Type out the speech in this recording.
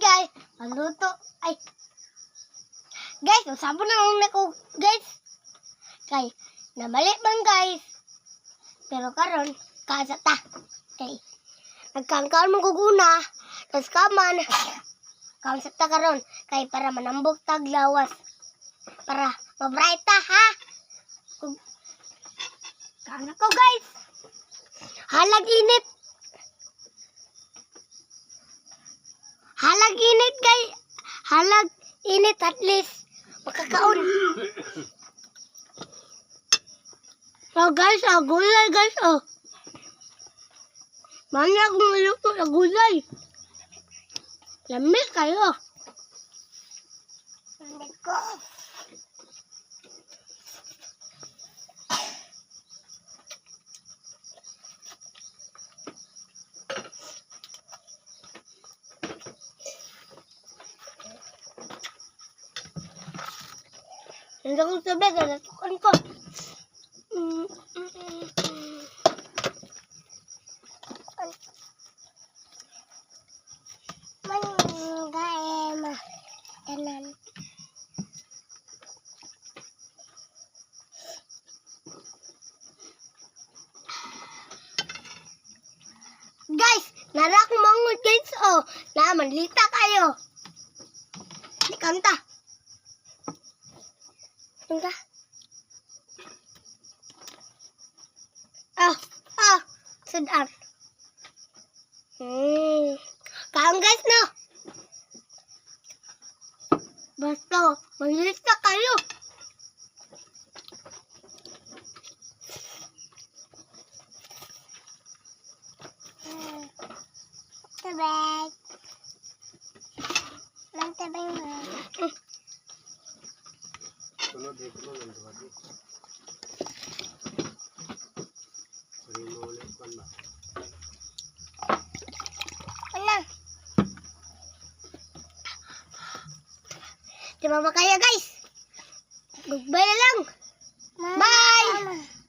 guys, maluto. Ay. Guys, usabo na lang ako, guys. Kay, namali man guys. Pero karon, kasa ta. Kay, nagkangkaon mo guguna. Tapos kaman, kaon sa ta karon. Kay, para manambok tag lawas. Para mabright ta, ha? Kaon ako, guys. Halag init. Halag init, guys. Halag init at least. Makakaon. Oh, guys, gulay, guys, oh. Manya akong maluto na gulay. Lamig kayo. Lamig ko. Hindi akong sabi, galatukan ko. Guys, narak mangun guys, oh. Na, manlita kayo. Di kanta. Kanta. Sedap. Kaon guys, no? Basta, manlita kayo. Tabag. Mantabang mo. Sunod dito mo lang duwagi. Sorry mo ulit man ba? Wala. Di ba kaya guys? Goodbye na lang. Bye!